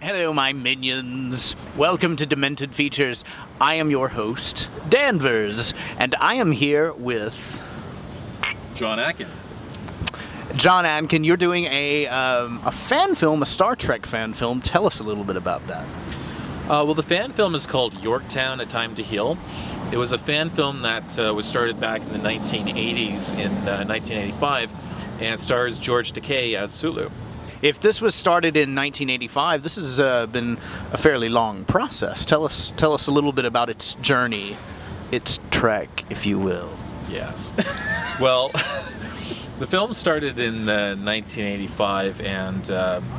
Hello, my minions. Welcome to Demented Features. I am your host, Danvers, and I am here with John Atkin. John Atkin. You're doing a fan film, a Star Trek fan film. Tell us a little bit about that. Well, the fan film is called Yorktown, A Time to Heal. It was a fan film that was started back in the 1980s, in 1985, and it stars George Takei as Sulu. If this was started in 1985, this has been a fairly long process. Tell us a little bit about its journey, its trek, if you will. Yes. Well, the film started in 1985, and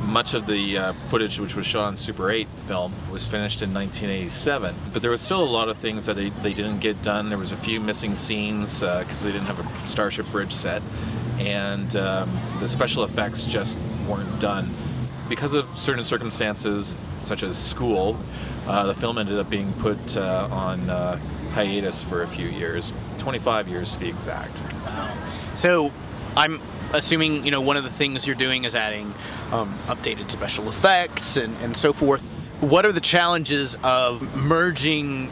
much of the footage which was shot on Super 8 film was finished in 1987. But there was still a lot of things that they didn't get done. There was a few missing scenes because they didn't have a Starship Bridge set, and the special effects just weren't done. Because of certain circumstances, such as school, the film ended up being put on hiatus for a few years, 25 years to be exact. So, I'm assuming, one of the things you're doing is adding updated special effects and so forth. What are the challenges of merging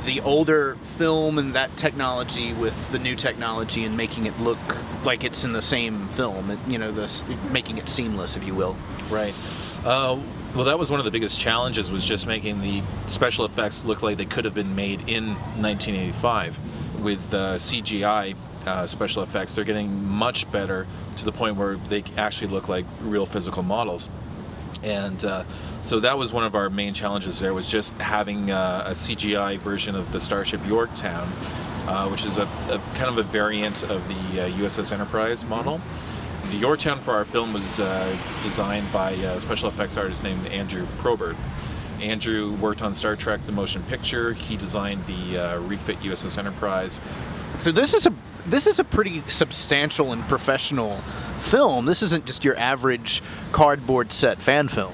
the older film and that technology with the new technology and making it look like it's in the same film, making it seamless, if you will? Right. Well, that was one of the biggest challenges, was just making the special effects look like they could have been made in 1985. With CGI special effects, they're getting much better to the point where they actually look like real physical models. And so that was one of our main challenges there, was just having a CGI version of the Starship Yorktown, which is a kind of a variant of the USS Enterprise model. The Yorktown for our film was designed by a special effects artist named Andrew Probert. Andrew worked on Star Trek: The Motion Picture. He designed the refit USS Enterprise. So this is a pretty substantial and professional film. This isn't just your average cardboard set fan film.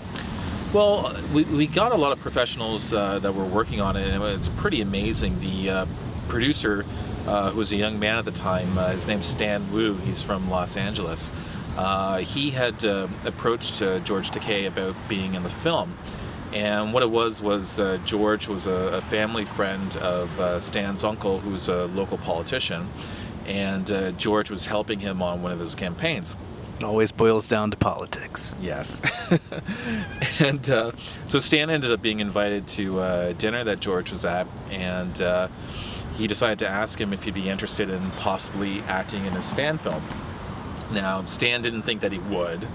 Well, we got a lot of professionals that were working on it, and it's pretty amazing. The producer, who was a young man at the time, his name's Stan Wu. He's from Los Angeles. He had approached George Takei about being in the film. And what it was George was a family friend of Stan's uncle, who's a local politician, and George was helping him on one of his campaigns. It always boils down to politics. Yes. And so Stan ended up being invited to dinner that George was at, and he decided to ask him if he'd be interested in possibly acting in his fan film. Now, Stan didn't think that he would,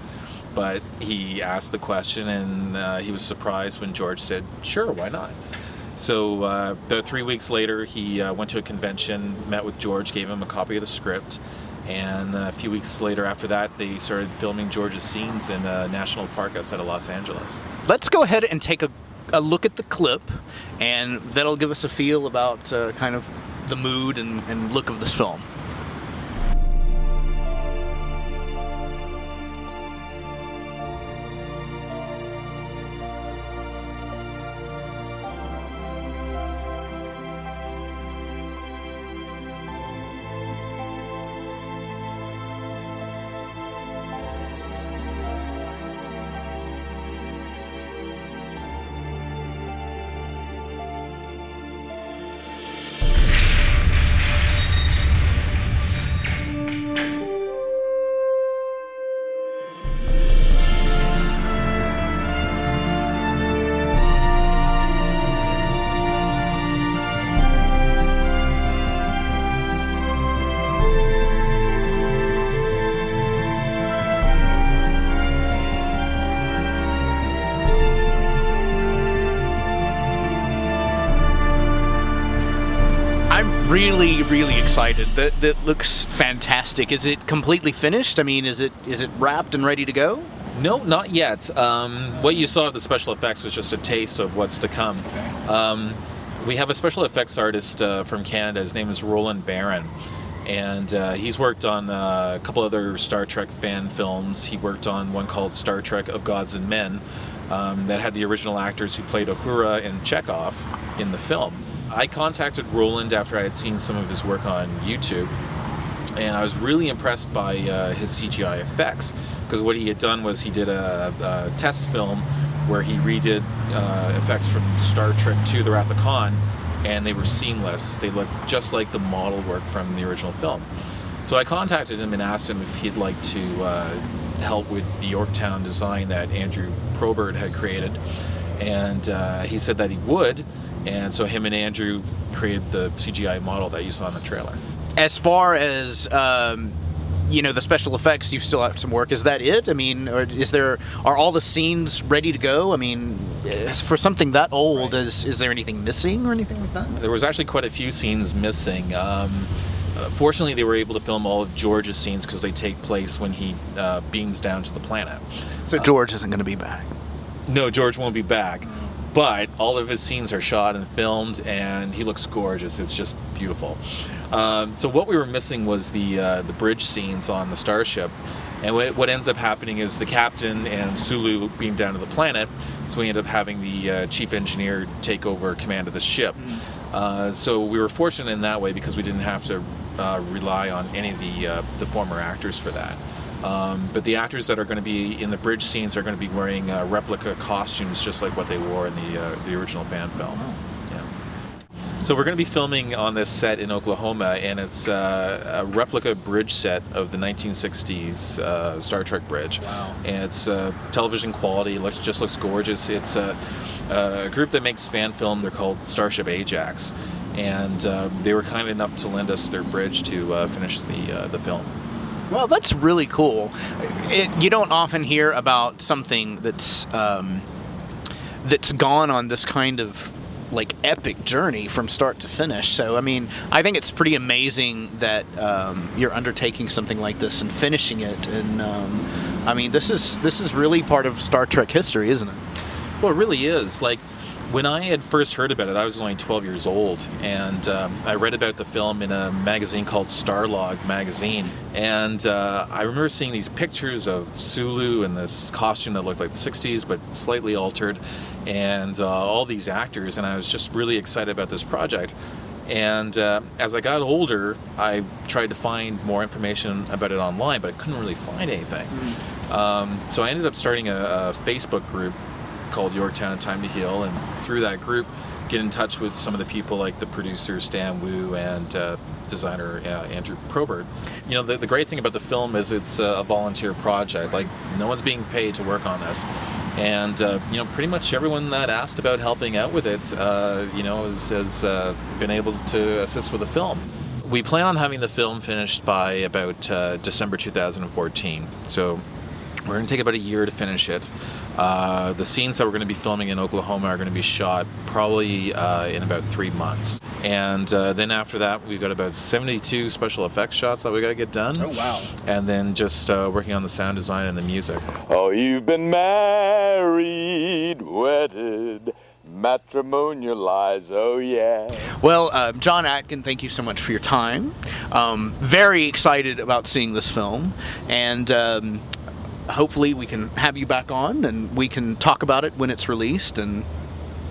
but he asked the question, and he was surprised when George said, sure, why not? So about 3 weeks later, he went to a convention, met with George, gave him a copy of the script, and a few weeks later after that, they started filming George's scenes in a national park outside of Los Angeles. Let's go ahead and take a look at the clip, and that'll give us a feel about kind of the mood and look of this film. Really excited. That looks fantastic. Is it completely finished? I mean, is it wrapped and ready to go? No, not yet. What you saw of the special effects was just a taste of what's to come. We have a special effects artist from Canada. His name is Roland Baron, and he's worked on a couple other Star Trek fan films. He worked on one called Star Trek of Gods and Men that had the original actors who played Uhura and Chekhov in the film. I contacted Roland after I had seen some of his work on YouTube, and I was really impressed by his CGI effects, because what he had done was he did a test film where he redid effects from Star Trek II: The Wrath of Khan, and they were seamless. They looked just like the model work from the original film. So I contacted him and asked him if he'd like to help with the Yorktown design that Andrew Probert had created, and he said that he would, and so him and Andrew created the CGI model that you saw in the trailer. As far as the special effects, you still have some work. Is that it? I mean, or are all the scenes ready to go? I mean, for something that old, Right. is there anything missing or anything like that? There was actually quite a few scenes missing. Fortunately, they were able to film all of George's scenes because they take place when he beams down to the planet. So George isn't going to be back. No, George won't be back, but all of his scenes are shot and filmed, and he looks gorgeous. It's just beautiful. So what we were missing was the bridge scenes on the Starship, and what ends up happening is the captain and Sulu beam down to the planet, so we end up having the chief engineer take over command of the ship. So we were fortunate in that way because we didn't have to rely on any of the former actors for that. But the actors that are going to be in the bridge scenes are going to be wearing replica costumes, just like what they wore in the original fan film. Yeah. So we're going to be filming on this set in Oklahoma, and it's a replica bridge set of the 1960s Star Trek bridge. Wow. And it's television quality. It just looks gorgeous. It's a group that makes fan film. They're called Starship Ajax, and they were kind enough to lend us their bridge to finish the film. Well, that's really cool. You don't often hear about something that's gone on this kind of like epic journey from start to finish. So, I mean, I think it's pretty amazing that you're undertaking something like this and finishing it. And I mean, this is really part of Star Trek history, isn't it? Well, it really is. Like, when I had first heard about it, I was only 12 years old, and I read about the film in a magazine called Starlog magazine, and I remember seeing these pictures of Sulu in this costume that looked like the 60s, but slightly altered, and all these actors, and I was just really excited about this project. And as I got older, I tried to find more information about it online, but I couldn't really find anything. So I ended up starting a Facebook group called Yorktown Time to Heal, and through that group get in touch with some of the people like the producer Stan Wu and designer Andrew Probert. You know, the great thing about the film is it's a volunteer project. Like, no one's being paid to work on this, and pretty much everyone that asked about helping out with it has been able to assist with the film. We plan on having the film finished by about December 2014, so we're going to take about a year to finish it. The scenes that we're going to be filming in Oklahoma are going to be shot probably in about 3 months. And then after that, we've got about 72 special effects shots that we got to get done. Oh, wow. And then just working on the sound design and the music. Oh, you've been married, wedded, matrimonialized, oh yeah. Well, John Atkin, thank you so much for your time. Very excited about seeing this film, and hopefully we can have you back on and we can talk about it when it's released, and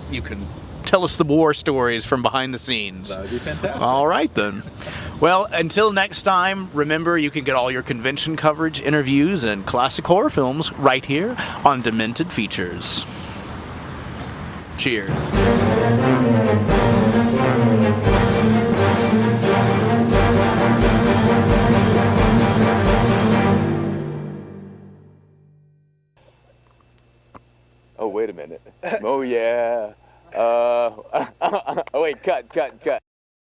you can tell us the war stories from behind the scenes. That would be fantastic. All right then. Well, until next time, remember you can get all your convention coverage, interviews, and classic horror films right here on Demented Features. Cheers. Oh, wait a minute. Oh, yeah. Oh, wait, cut.